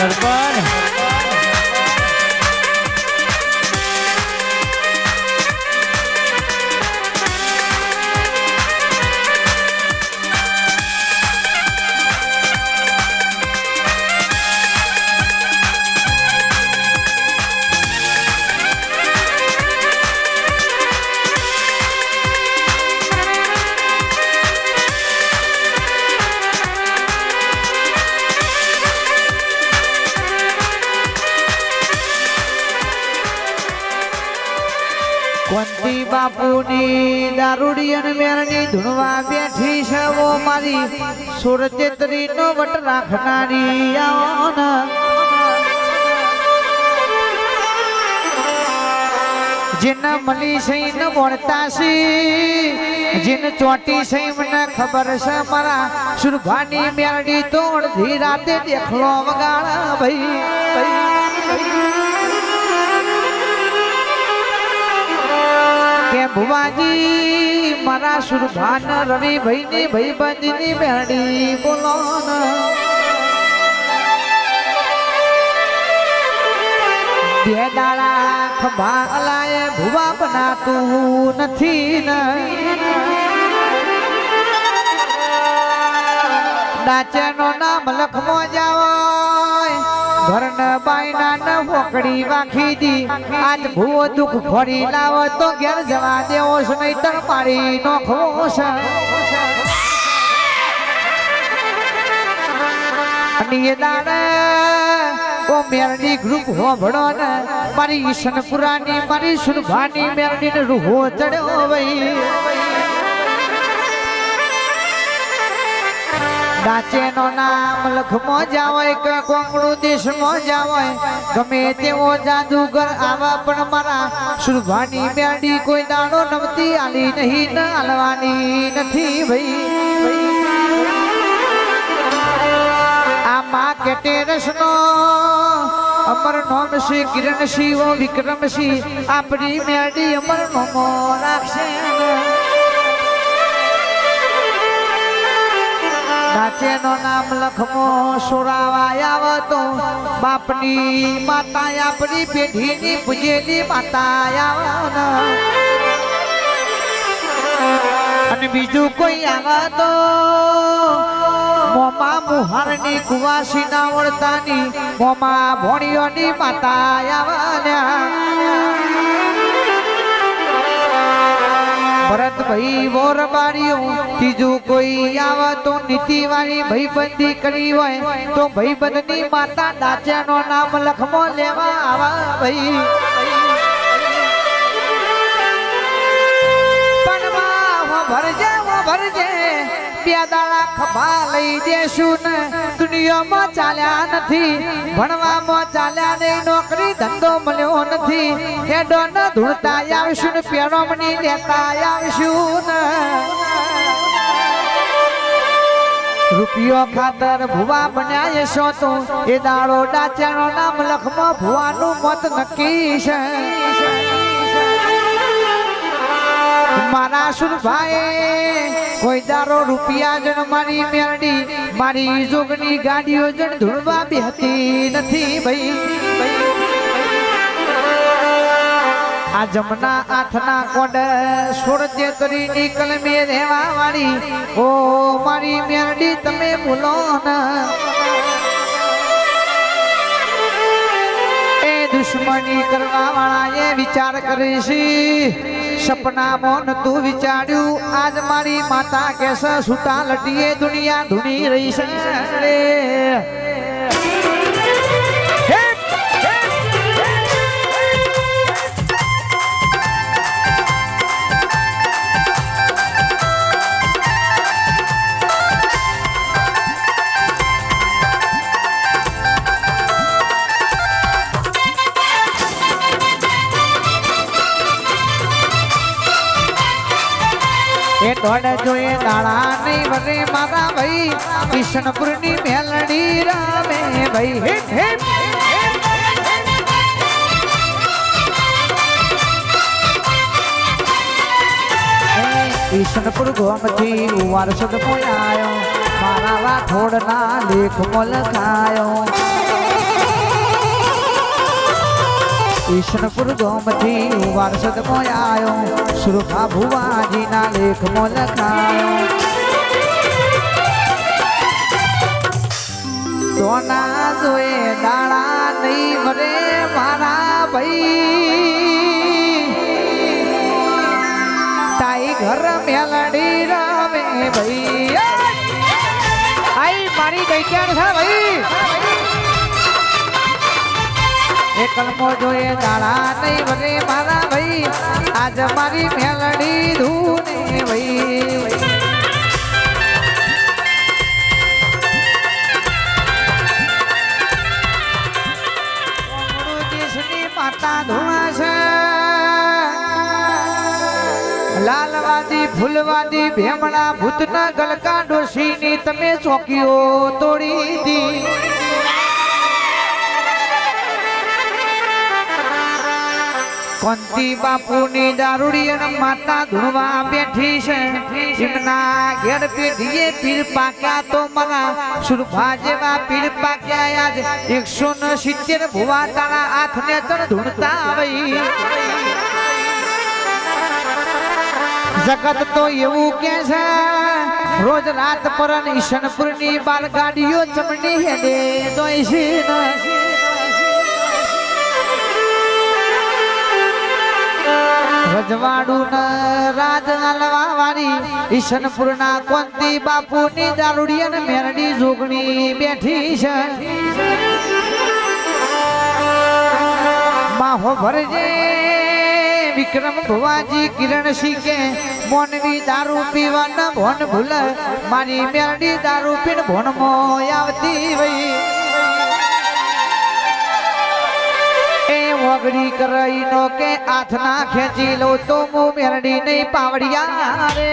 સરપંચ કોંતી બાપુની દારૂડી અને મેરની ધૂણવા બેઠી છે વો મારી સુરતેતરી નો વટ રાખનારી આવો જેન મળી સહી ન મળતા સી જેન ચોટી સહી મને ખબર છે મારા સુરભાની મેરડી તો અડધી રાતે દેખલો વગાડા ભાઈ કે ભુવાજી મારા સુરભાન રવિભાઈ ની ભાઈબંધ ની મેરડી બોલો બે દાડા ખભા અલાય ભુવા બનાતું નથી ને ડાચેનો નામ લખમો જાવ ઘરન બાયના ન હોકડી વાખી દી આજ ભૂવો દુઃખ ફરી લાવો તો ઘેર જવા દેવો છે નહીતર મારી નોખવો છે અને એ દાડે ઓ મેરડી ગ્રુપ હોભળો ને મારી ઈશનપુરાની મારી સુરભાની મેરડી ને રૂહો ચડ્યો ભાઈ ડાચેનો નામ લખમો જાવય કે કોંગડું દેશમાં જાવય ગમે તેવો જાદુગર આવા પણ મારા સુરભાની મેરડી કોઈ દાડો નમતી આલી નહીં ન આલવાની નથી ભાઈ આ માં કેટેરસનો અમર નોમ શ્રી કિરણસિંહ વિક્રમસિંહ આપણી મેરડી અમર નોમો રાખશે ડાચેનો નામ લખમો સોરાવાયા તો બાપની માતા આપણી પેઢીની પૂજેલી માતા અને બીજું કોઈ આવા તો મોમા મુહારની કુવાસી ના વળતાની મોમા ભોણીઓની માતા ભરતભાઈ વોરબારીઓ ત્રીજું કોઈ આવા તો નીતિવાળી ભાઈબંધી કરી હોય તો ભાઈબંધની માતા ડાચાનો નામ લખમો લેવા આવા ભાઈ પણ ભરજે બે દાડા ખભા લઈ દેશું ને દુનિયામાં ચાલ્યા નથી ભણવામાં ચાલ્યા નહીં નોકરી ધંધો મળ્યો નથી હેડો ન ધૂળતા આવશું ને પેરોમણી લેતા આવશું ને રૂપિયો ખાતર ભુવા બન્યા છો તો એ દાડો ડાચાનો નામ લખમાં ભુવાનું મત નક્કી છે મારા સુરભાઈ કોઈ દારો રૂપિયા જણ મારી મેરડી મારી જોગની ગાડીઓ જણ ધૂળવા બેહતી નથી ભાઈ આ જમના આથના કોડ સોળજે તરીની કલમે રહેવા વાળી ઓ મારી મેરડી તમે બોલો ના એ દુશ્મની કરવા વાળા એ વિચાર કરીશ સપનામાં નતું વિચાર્યું આજ મારી માતા કેસ સુતા લટીએ દુનિયા ધૂણી રહી છે એ દોડ જોએ દાડા નહીં વરે મારા ભાઈ કિશનપુરની મેલડી રામે ભાઈ હિટ હિટ કિશનપુર ગોમથી વારસદ મોયાયો મારા વાઠોડના લેખ લખાયો ઈશનપુર ગોમથી વારસદ મોયાયો સુરખા ભુવાજીના લેખમાં લખાયો સોના જોએ દાડા નહીં મરે મારા ભાઈ તાઈ ઘર મેલડી રમે ભાઈ આઈ મારી ગઈક્યાન છે ભાઈ એકલમો જોયે દાડા નહીં મરે મારા ભાઈ આજ મારી મેલડી ધૂને ભાઈ માતા ધૂણા છે લાલવાદી ફૂલવાદી ભેમણા ભૂતના ગલકા ડોશીની તમે ચોકીઓ તોડી દી કોંતી બાપુની દારૂડી અને માતા ધૂણવા બેઠી છે એમના ઘેર પેઢીએ પીર પાક્યા તો મારા સુરભા જેવા પીર પાક્યા આજ 170 ભુવા તારા હાથને તણ ધૂણતા આવી જગત તો એવું કે છે રોજ રાત પર ઈશનપુરની બાલગાડીઓ ચમડી હેડે દોઈશી રજવાડું રાજ હાલવા વાળી ઈશનપુરના કોંતી બાપુની દારૂડી અને મેરડી જોગણી બેઠી છે માહો ભરજે વિક્રમ ભુવાજી કિરણ શીખે મોનવી દારૂ પીવાના ભોન ભૂલ મારી મેરડી દારૂ પીને ભોનમાં આવતી વઈ વગડી કરઈ નો કે હાથ ના ખેંચી લો તો મુ મેરડી નહીં પાવડિયા રે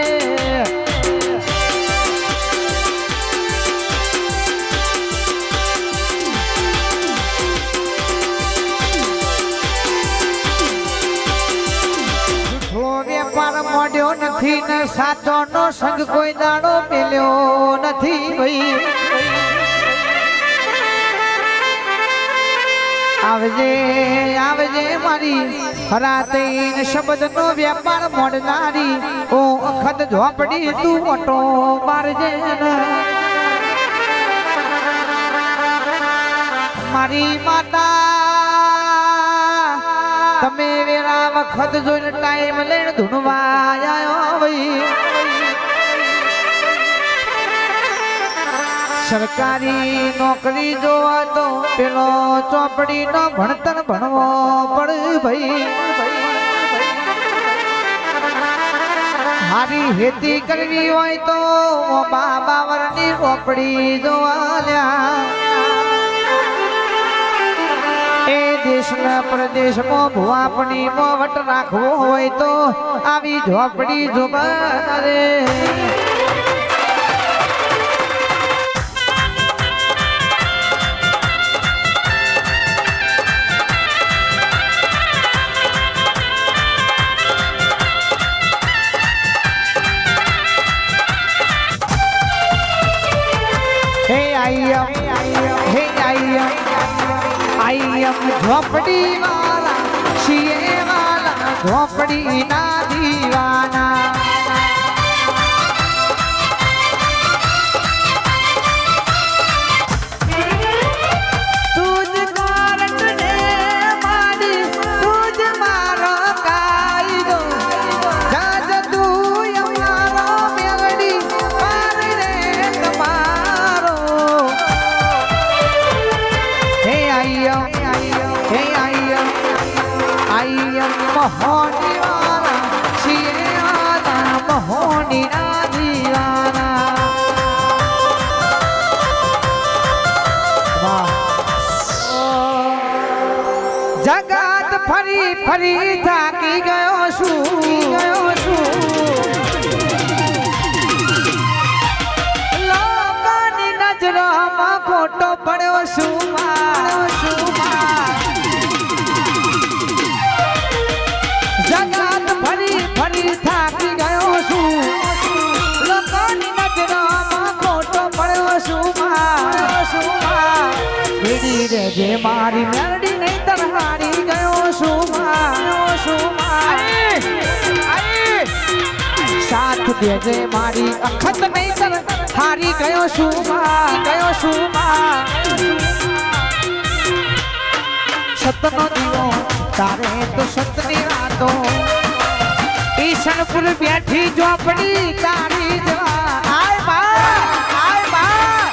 જૂઠો વેપાર મોડ્યો નથી ને સાચો નો સંગ કોઈ દાડો મેલ્યો નથી ભાઈ આવજે આવજે મારી હરાતૈન શબ્દનો વેપાર મોડનારી ઓ અખત ઝોપડી તું ઓટો મારજે મારી માતા તમે વેરા વખત જોઈને ટાઈમ લઈને ધૂણવા આવ્યો ભાઈ સરકારી નોકરી જોવા તો પેલો ચોપડી નો ભણતર ભણવો પડે ભાઈ મારી ખેતી કરવી હોય તો બાબાવરની ચોપડી જોવા લ્યા એ દેશના પ્રદેશમાં ભુવાપણી વટ રાખવો હોય તો આવી ઝોપડી જોવા રે झोपड़ी वाला छिए वाला झोपड़ी ना दीवाना तुझ कारण ने मारी तुझ मारो कायदो जाज तू यमारो मेलडी पार रे तुम्हारो हे आइयो मोहनी वाला छिए वाला मोहनी ना दीवाना जगत फरी फरी थाकी गयो છું લોકોની નજરોમાં ખોટો પડ્યો છું જગત ફરી ફરી થાકી ગયો છું લોકોની નજરોમાં ખોટો પડ્યો છું મેરડી રે જે મારી મેરડી નહીં તરહારી ગયો છું દેજે મારી અખત નહીતર હારી ગયો છું માં સતનો દીવો તારે તો સતની રાતો ઈશનપુર બેઠી જોપડી તારી જવા આય બા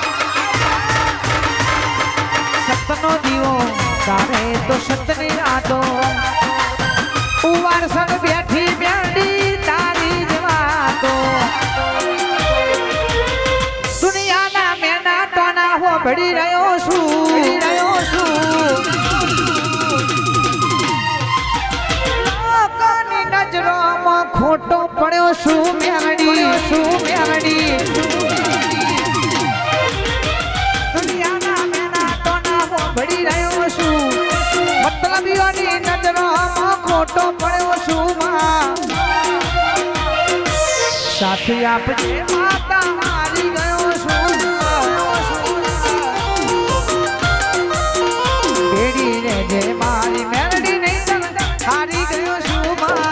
સતનો દીવો તારે તો સતની રાતો ઉવારસન બેઠી બેઠી તારી જવા તો દુનિયાના મેના ટોના હો ભડી રહ્યો છું લોકોની નજરોમાં ખોટો પડ્યો છું મેરડી દુનિયાના મેના ટોના હો ભડી રહ્યો છું મતલબીઓની નજરોમાં ખોટો પડ્યો છું માં સાથી આપજે માતા હારી ગયો છું બેડી રે જે મારી મેલડી નહીં હારી ગયો છું માં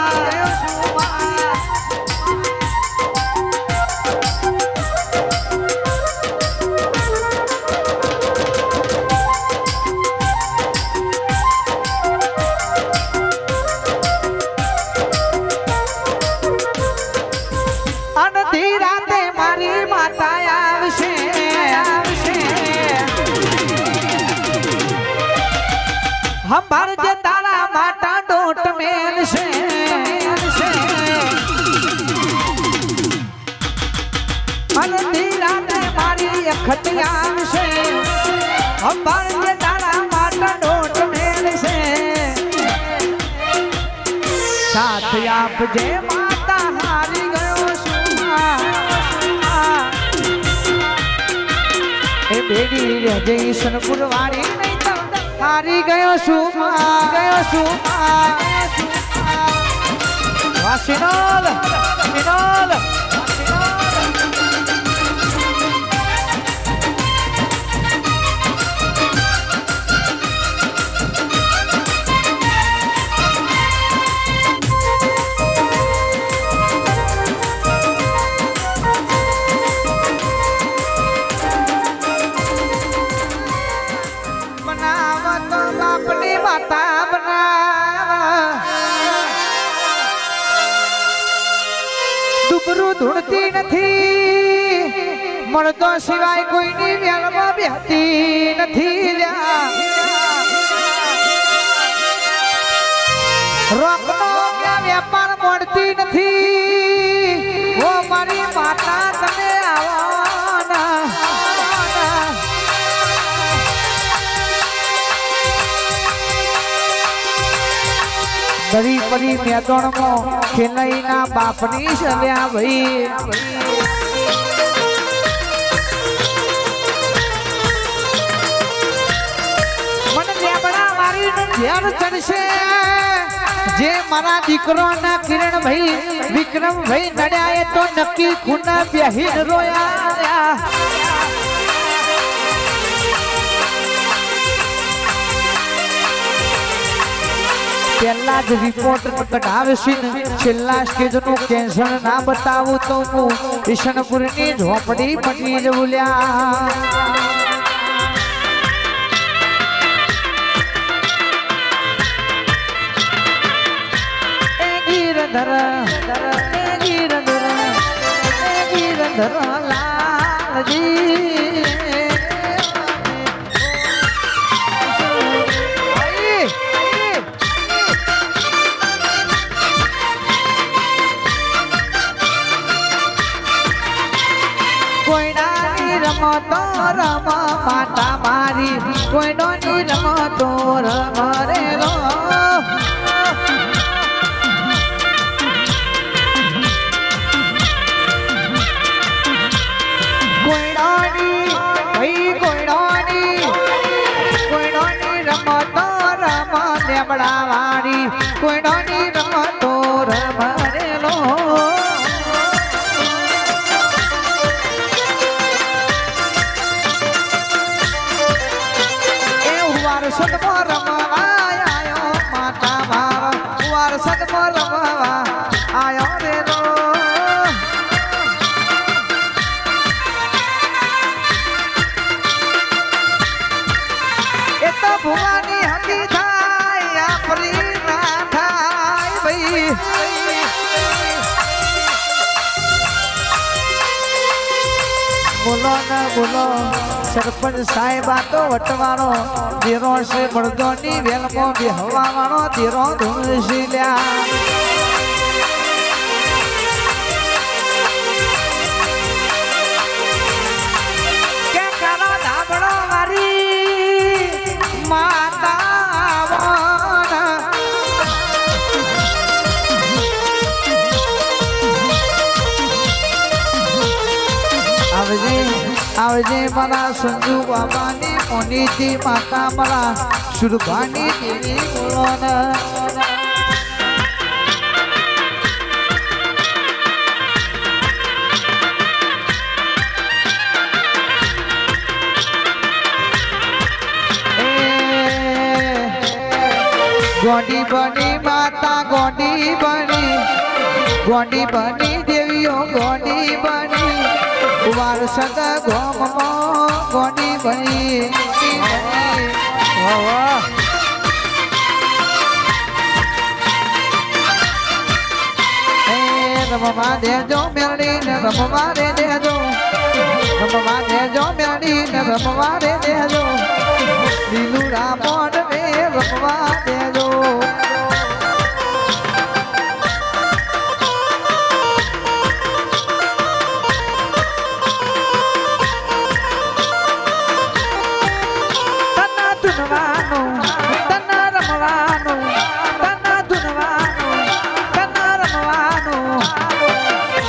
અડધી રાતે મારી માતા આવશે હંભાર જે તારા માતા ડોટ મેલશે અડધી રાતે મારી અખત આવશે હંભાર જે તારા માતા ડોટ મેલશે સાથ આપજે માતા હારી ગયો એ બેડી રે જઈશનપુર વાળી નહીં તો હારી ગયો છું વાસિનોલ દુબરું ધૂળતી નથી મળતો સિવાય કોઈની વ્યાલમાં બેહતી નથી રોકનો વેપાર મળતી નથી ઓ મારી માતા તમે આવવાના દરી પરી મેદોણમાં ખેલઈના બાપની સલ્યા ભાઈ મને લેબડા મારીને ઘેર ચડશે જે મારા દીકરોના કિરણ ભાઈ વિક્રમ ભાઈ નડ્યા એ તો નક્કી ખૂના બેહીન રોયા પહેલા જ રિપોર્ટ કઢાવશે છેલ્લા સ્ટેજનું કેન્સર ના બતાવું તો હું ઈશનપુરની ઝોપડી પટી જવું લ્યા ગીરધર લાલજી રમતો રમ માતા મારી કોઈની રમતો રમ રે રો કોઈની રમતો રમ લેબડા વાળી કોઈની રમતો રમ રે લો સદમો રમવા આયો માતા ભાવ વાર સદમો રમવા આયો રે રો બોલો ને બોલો સરપંચ સાહેબ આ તો વટવાળો દેરો છે બળદોની વેલમો બેહવા વાળો દેરો ધૂળસી લ્યા કે કાનો ધાબળો મારી માતા આવજે મારા સંજુ બાબાની મોનીજી માતા મારા સુરભાની દેવી બોલોના ગોડી બની માતા ગોડી બની દેવીઓ ગોડી બની વારસદ ગોમમાં ગોડી બની રમવા દેજો મેરડી ને રમવા રે દેજો રમવા દેજો મેરડી ને રમવા રે દેજો લીલું રામોડ રે રમવા દેજો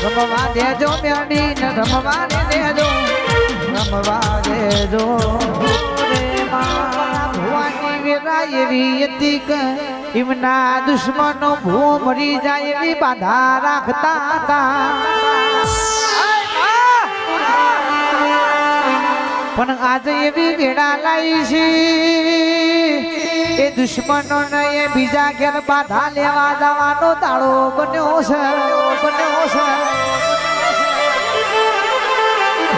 રમવા દેજો મેરડી ને રમવા દેજો રમવા દેજો રે ભવાની વેરા એવી હતી કે એમના દુશ્મનો ભૂ મરી જાય એવી બાધા રાખતા હતા પણ આજે એવી વેળા લાવી છે એ દુશ્મનો ને એ બીજા ઘેર બાધા લેવા જવાનો દાડો બન્યો છે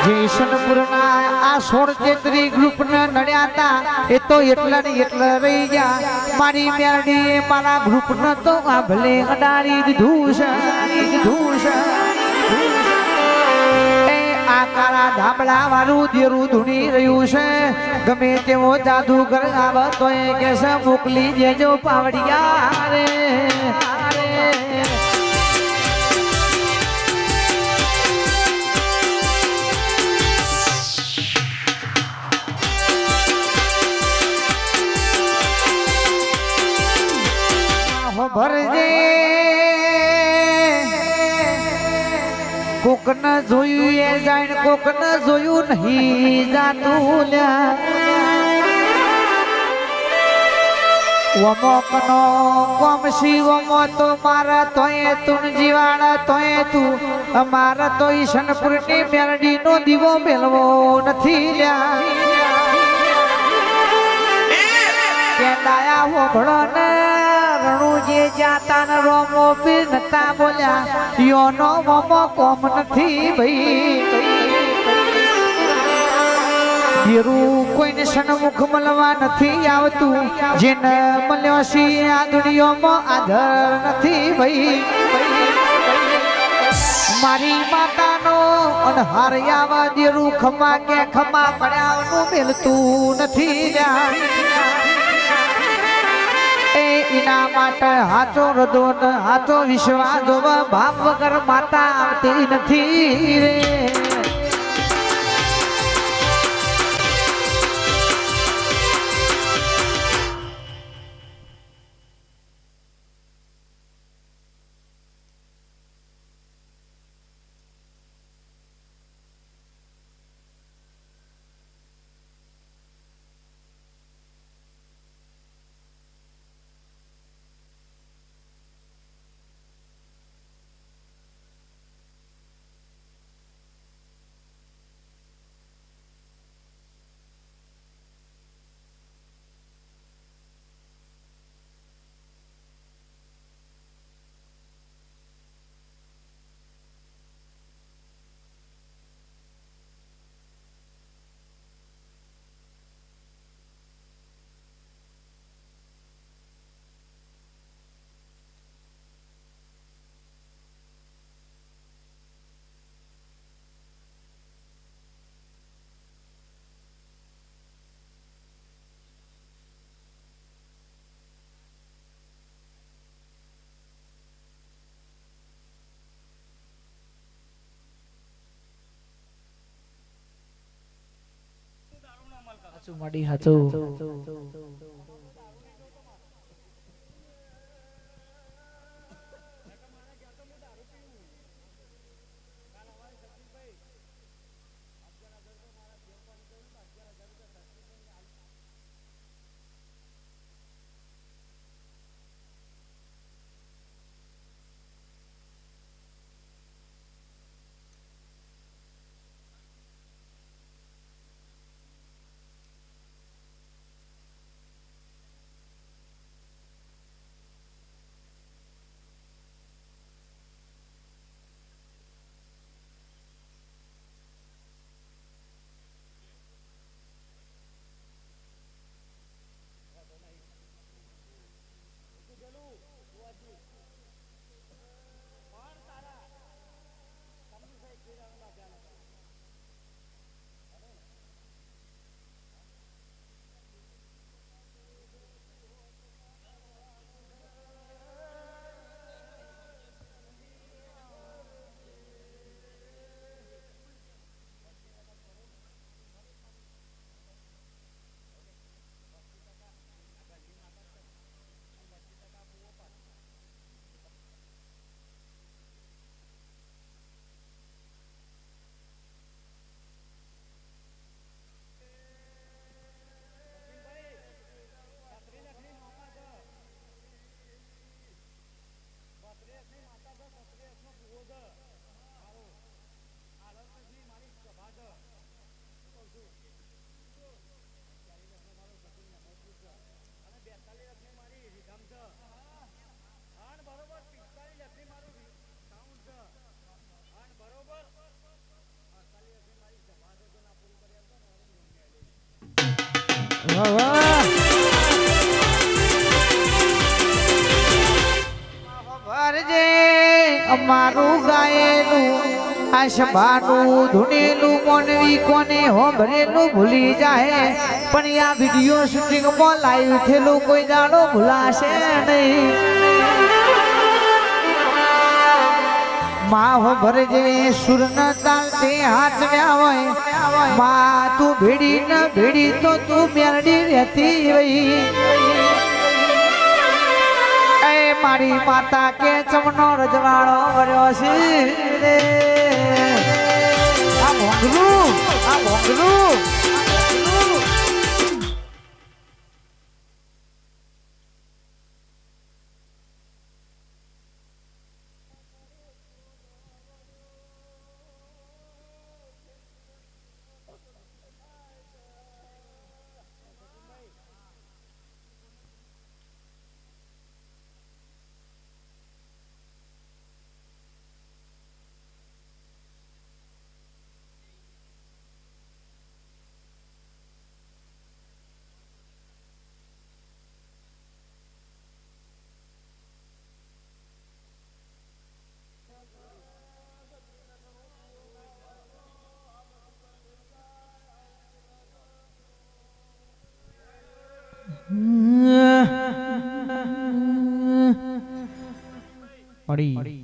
જયસનપુરના આ 16 ચેત્રી ગ્રુપ ને નડ્યા હતા એ તો એટલા ને એટલા રહી ગયા મારી મેરડી મારા ગ્રુપ ને તો આ ભલે અડાડી દીધું છે એ આ કાળા ધાબળા વાળું દેરું ધૂણી રહ્યું છે ગમે તેવો જાદુગર આવે તો એ કે છે મોકલી દેજો પાવડિયા રે ભરજે કોક ન જોયું એ જાણ કોક ન જોયું નહીં જાતું વમોકનો કોમસી વમો તો મારા તોય તું જીવાણા તોય તું અમારા તો ઈશનપુરની મેરડીનો દીવો મેલવો નથી લ્યા કે દાયા હોભળો ને રણુજી જાતા ને રોમો પી નતા બોલ્યા યોનો મોમો કોમ નથી ભાઈ દેરું કોઈને સન્મુખ મળવા નથી આવતું જેને મળ્યો સી આ દુનિયામાં આધાર નથી ભાઈ મારી માતાનો અનહાર આવા દેરું ખમા કે ખમા પડ્યાનું મેલતું નથી એના માટે હાચો હૃદય હાચો વિશ્વાસ જોવા ભાવ વગર માતા આવતી નથી રે મળી હતું. વાહ વાહ ભરજે અમારું ગાયેલું આ સભાનું ધૂણેલું મોનવી કોને હોભરેલું ભૂલી જાય પણ આ વિડિયો શૂટિંગમાં લાઈવ થયેલું કોઈ દાડો ભૂલાશે નહીં. માં હો ભરજે સુર ન તાલતે હાથ હોય માં તું ભેડી ન ભેડી તો તું મેરડી રહેતી હોય. મારી માતા કે ચમનો રજવાડો ભર્યો છે રે આ ભોંગલું પડી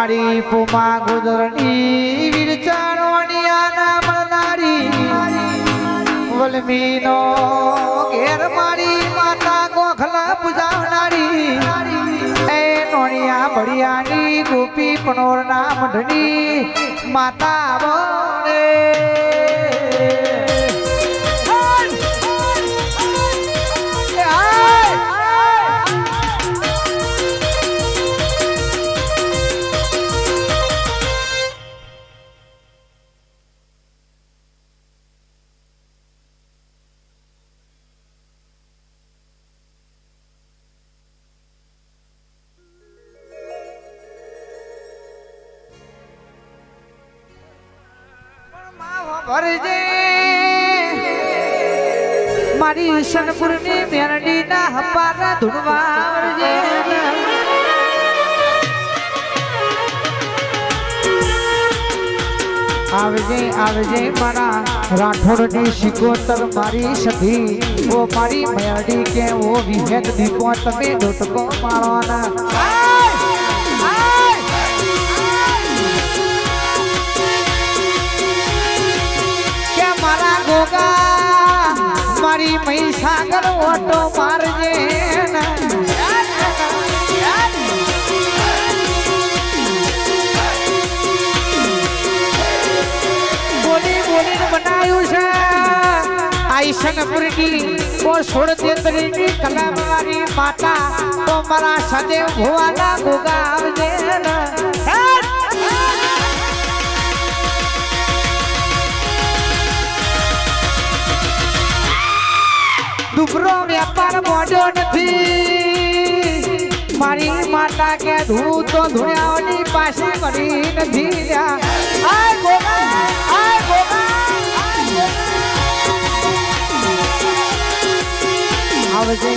મારી પુમા ગુજરણી વીર ચાણોડિયાના મળનારી વલમીનો ઘેર મારી માતા ગોખલા પૂજાવનારી એ નોણિયા ભડિયાની ગોપી પનોરના મઢની માતા બોલે ભરજે મારી સનપુરની મેરડીના હપ્પાના ધૂણવા વરજે આવજે આવજે મારા રાઠોડની શિકોતર મારી સધી ઓ મારી મેરડી કે ઓ વિહેત દીપો તમે ડોટકો માળવાના મારી મહીસાગર ઓટો મારજે બોલી બોલીને બનાવ્યું છે આઈશનપુરની ઓ 16 કલા મારી માતા તો મારા સદેવ ભુવાના ગોગા આવજે દુબરો વ્યાપાર મોડો નથી મારી માતા કે ધૂ તો ધુણ્યાઓની પાસે કરી નથી આય ગોગા આય ગોગા આવજે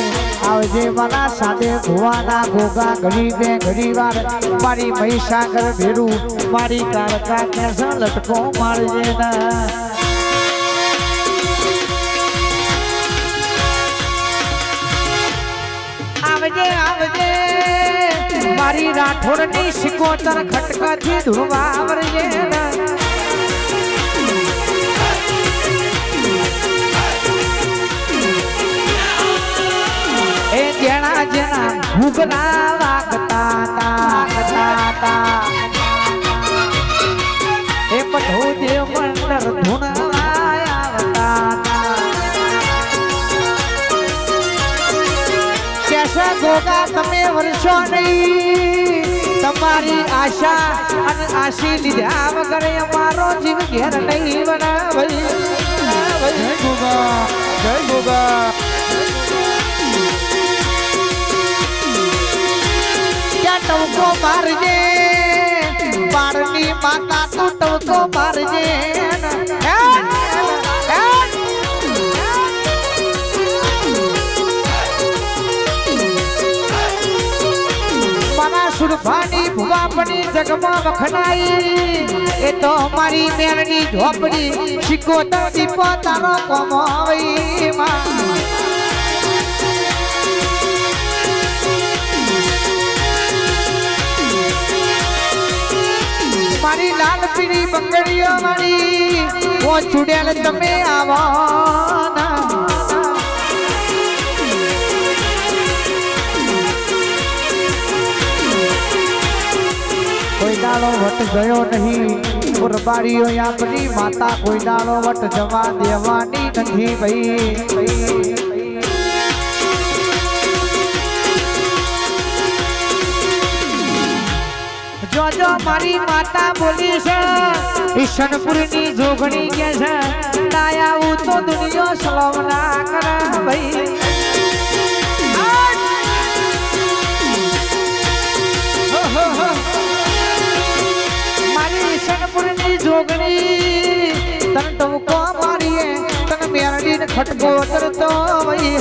આવજે મારા સાદે ભુવાના ગોગા ગરીબે ગરીવાર મારી મહીસાગર ભેરું મારી કાળકા કેસ લટકો મારજે ના આવજે આવજે મારી રાઠોડની શિકોતર ખટકાથી ધૂળવા આવજે એ જેણા જેણા ભૂગલા વાગતા તા એ બધો દેવ મંડળ ધૂણવા આવતા ગોગા તમે વર્ષો નહીં તમારી આશા અને આશી લીધા વગર અમારો જીવ ઘેર નહીં બનાવાય જય ગોગા જય ગોગા ક્યાં ટવકો મારજે બાળની માતા તું ટવકો મારજે સુરભાની ભુવાપની જગમાં વખણાઈ એ તો મારી મેરની ઝોપડી શિકોતર દીપો તારો કોમો આવી મારી લાલ પીળી બંગડીઓ વાળી ઓ ચુડેલ તમે આવો કોઈ દાડો વટ ગયો નહીં કુરબારીઓ આપની માતા કોઈ દાડો વટ જવા દેવાની નથી ભાઈ જોજો મારી માતા બોલી છે ઈશનપુરની જોગણી કે છે ના આવું તો દુનિયા સલામ ના કરે ભાઈ ઈશનપુરની જોગણી તન ટવકો મારીએ તન મેરડીને ખટકો કરતો ભાઈ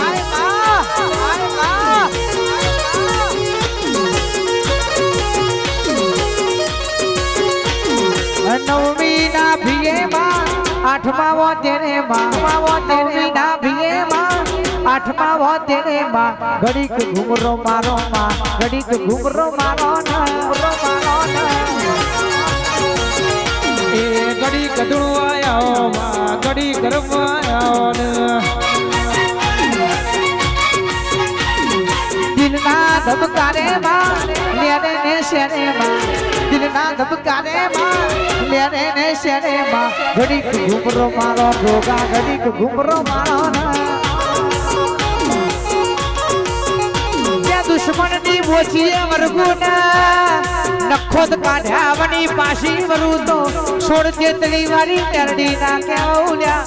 આય મા નવમી ના ભીએ માં આઠમા વો તેને માં નવમી ના ભીએ માં આઠમા વધે માં ઘડીક ઘુમરો મારો માં ઘડીક ઘુમરો મારો ના એ ઘડી કદું આયો માં ઘડી ગરમ આયો ને દિલના ધબકારે માં લેરે ને શેરે માં દિલના ધબકારે માં લેરે ને શેરે માં ઘડીક ઘુમરો મારો ગોગા ઘડીક ઘુમરો મારો ના દુશ્મનની મોચીએ વરગુના નખોદ કાઢ્યાવની પાછી વરું તો છોડ જેતલી વારી મેરડી ના કેવલ્યા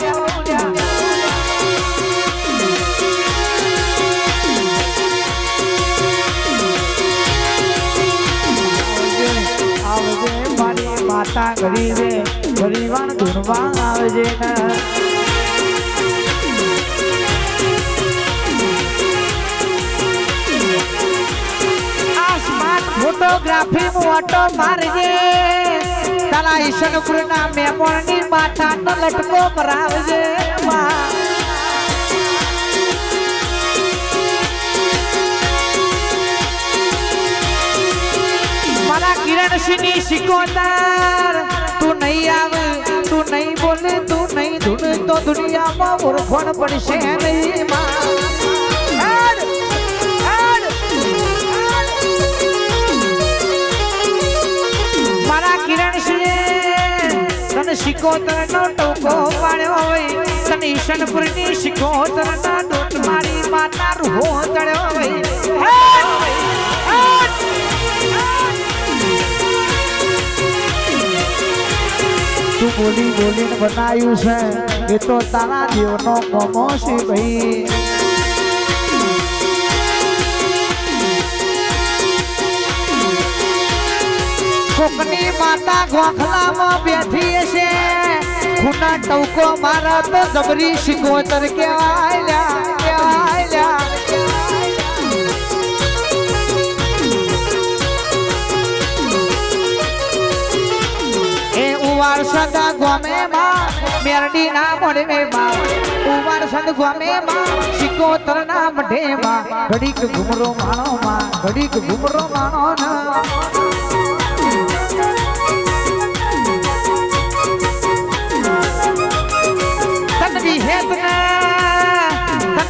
આવજે મારી માતા ગરીબે ગરીવાન ધૂનવા આવજે ના ફોટોગ્રાફી મોટો મારજે તારા ઈશનપુર ના મેમોની માથા નો લટકો મરાવજે મારા કિરણસિંહ ની શિકોતર તું નહીં આવે તું નહીં બોલે તું નહીં ધૂન તો દુનિયામાં ઓળખણ પડશે નહીં શિકોતર નો ટોકો પાડ્યો હોય તને ઈશનપુર ની શિકોતર ના ડોટ મારી માતા રૂહો ચડ્યો હોય તું બોલી બોલીને બનાવ્યું છે એ તો તારા દેવનો કોમો છે ભાઈ કોકની માતા ગોખલામાં બેઠી છે ખૂના ટવકો મારા તો જબરી શિકોતર કેવાય એ ઉવાર સદા ગોમે માં મેરડી ના મોડે માં ઉવાર સદ ગોમે માં શિકોતર ના મઢે માં ઘડીક ઘુમરો માણો માં ઘડીક ઘુમરો માણો ના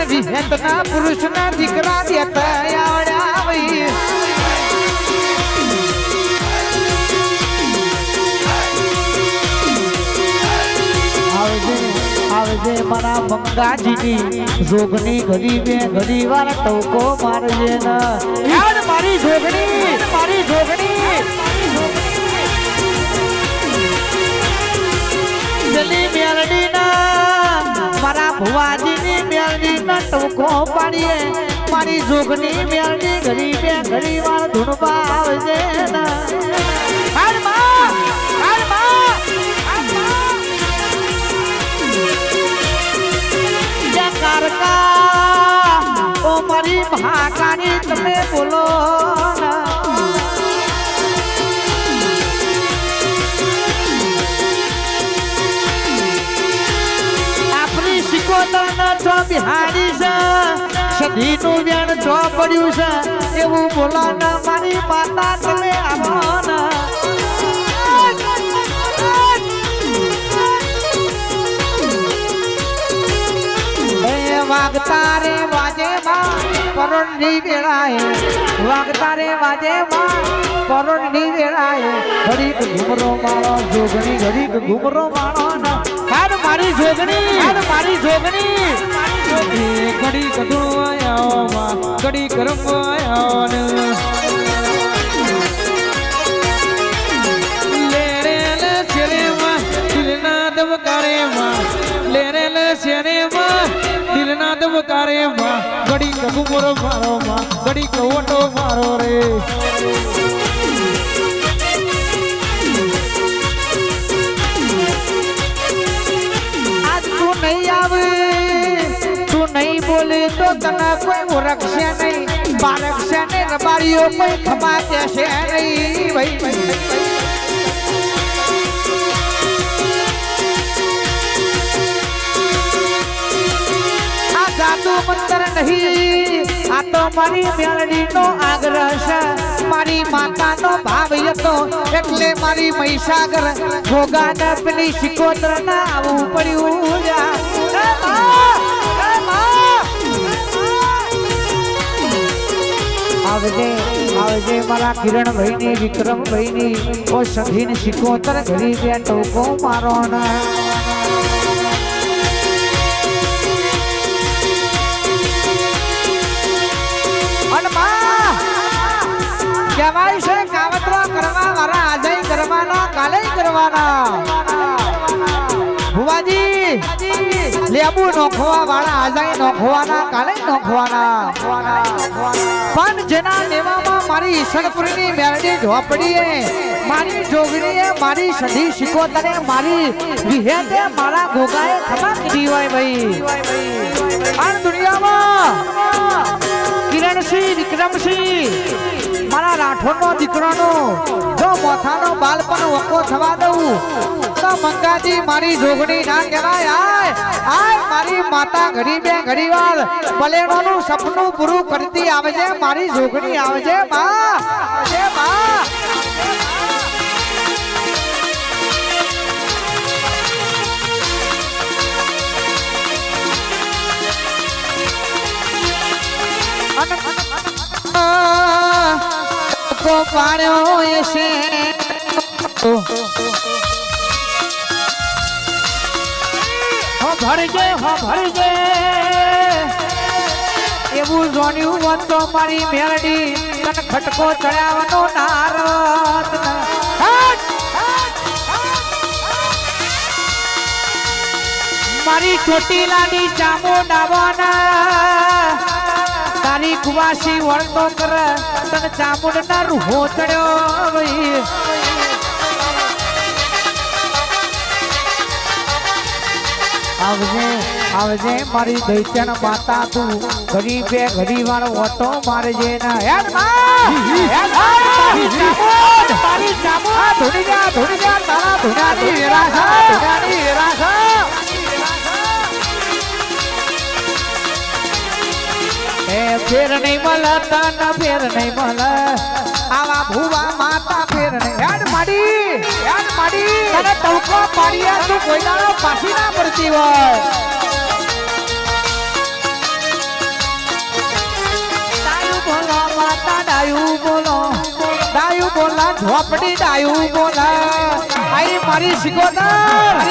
વિહેતના પુરુષના દીકરા દેતા આવડ્યા ભાઈ આવજે મારા મંગાજીની જોગની ગરીબે ઘડી વાર ટોકો મારજે ના યાદ મારી જોગણી જલી મેલડી ના મારા ભુવાજીની મેલડી ના ટોકો પાડીએ મારી જોગની મેલડી ગરીબે ઘડી વાર ધૂણવા આવજે ના ઓ મારી મહાકાળી તમે બોલો આપણી શિકોતર નો છો બિહારી છે સધી નું વ્યાણ છો પડ્યું છે એવું બોલો ને મારી માતા તમે આવો ને વાગતા રે વાજે માં પરોણની વેળાએ વાગતા રે વાજે માં પરોણની વેળાએ ઘડીક ઘુમરો મારો જોગણી ઘડીક ઘુમરો મારો ના હાર મારી જોગણી ઘડી કદું આયો માં ઘડી ગરમ આયો ને લેરે લે ચેરે માં દિલના દબકારે માં લેરે લે ચેરે માં દિલના દબકારે માં ઘડી કબૂરો મારો માં ઘડી કવટો મારો રે આજ તું નહીં આવે તું નહીં બોલે તો તને કોઈ ઓળખશે નહીં બાળકશે ને રબારીઓ કોઈ ખમા દેશે નહીં ભાઈ જાદુ મંત્ર નહીં આ તો મારી મેલડીનો આગ્રહ છે મારી માતાનો ભાવ હતો એટલે મારી મહીસાગર ભોગાને પેલી શિકોત્ર ના આવવું પડ્યું આવજે આવજે મારા કિરણ ભાઈની વિક્રમ ભાઈની ઓ સધીન શિકોતર ઘડી બે ટોકો મારો ના કહેવાય છે કાવતરો કરવા વાળા આજે કરવાના કાલે કરવાના ભુવાજી લેબુ નોખવા વાળા આજે નોખવાના કાલે નોખવાના પણ જેના લેવામાં મારી ઈશ્વરપુરીની મેરડી ઝોપડીએ મારી જોગણીએ મારી સધી શિકોતરે મારી વિહેતે મારા ગોગાએ ખમા કીધી હોય ભાઈ આ દુનિયામાં કિરણસિંહ વિક્રમસિંહ મારા રાઠોડનો દીકરાનો જો મોથાનો બાલપણ વકો થવા દઉં તો મંગાજી મારી જોગણી ના કહેવાય આય મારી માતા ઘડી બે ઘડી વાર પલેણોનું સપનું પૂરું કરતી આવજે મારી જોગણી આવજે માં કો પાડ્યો છે ભરજે એવું જોડ્યું હોત તો મારી મેરડી તને ખટકો ચડાવવાનો નારત મારી ચોટીલાની ચામુંડાવાના તારી કુવાસી વળતો કર તને ચામુંડ ના રૂહો ચડ્યો ભાઈ આવજે આવજે મારી દૈત્યન માતા તું ઘડી બે ઘડી વાર ઓટો મારજે ના હેડ તારી ચામુંડ ધોડી જા તારા ધોડાની વિરાસા ફેર નહીં મળે તન ફેર નહીં મળે આવા ભૂવા માતા ફેર નહીં હેડ માડી તને ટવકો પાડીએ તું કોઈ દાડો પાછી ના પડતી હોય ડાયું બોલો માતા ડાયું બોલા ઝોપડી ડાયું બોલા આઈ મારી શિકોતર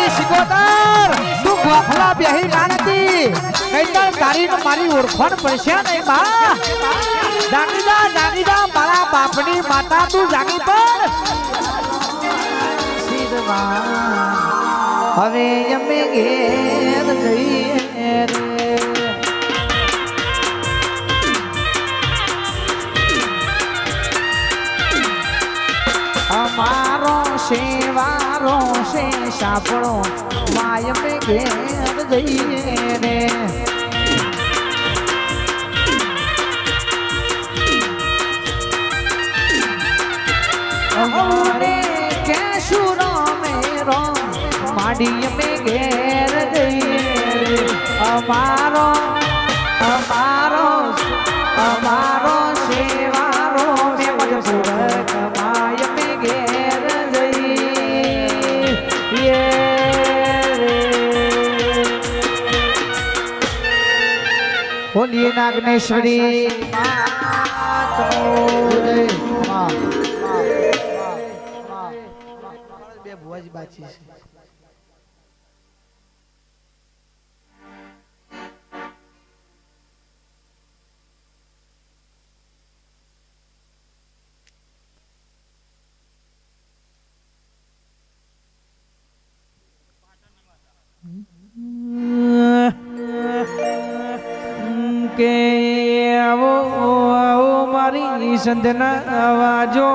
તું ગોખલા બેહી નાનતી નહીતર તારી મારી ઓળખાણ પડશે નહીં બા જાગી જા મારા બાપની માતા તું જાગી પડ હવે અમે ઘેર જઈએ રે અમારો સેવારો છે સાંભળો માય અમે ઘેર જઈએ રે અમારે કેશું મેરો માડી અમે ઘેર જઈએ અમારો સેવારો મે મજબૂર કમાય અમે ઘેર જઈએ બોલીએ નાગનેશ્વરી બે ભુવાજી બાચી છે કે આવો મારી સંધના આવાજો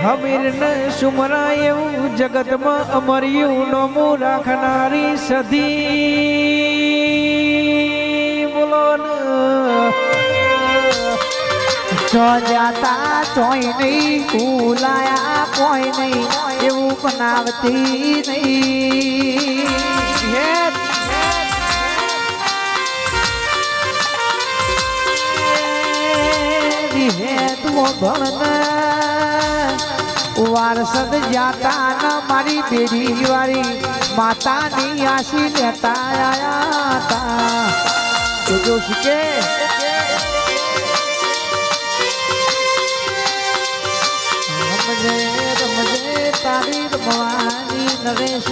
હમીર ન સુમરા એવું જગતમાં અમર્યું નોમું રાખનારી સધી બોલો જો જાતા ચોય નહીં ભૂલાયા કોઈ નહીં એવું બનાવતી નહીં વારસદ જાતા ન મારી બેડી વાળી માતાની આશી લેતા આયા હતા જો શીખે રમજે રમજે તારી રમવાની નરેશ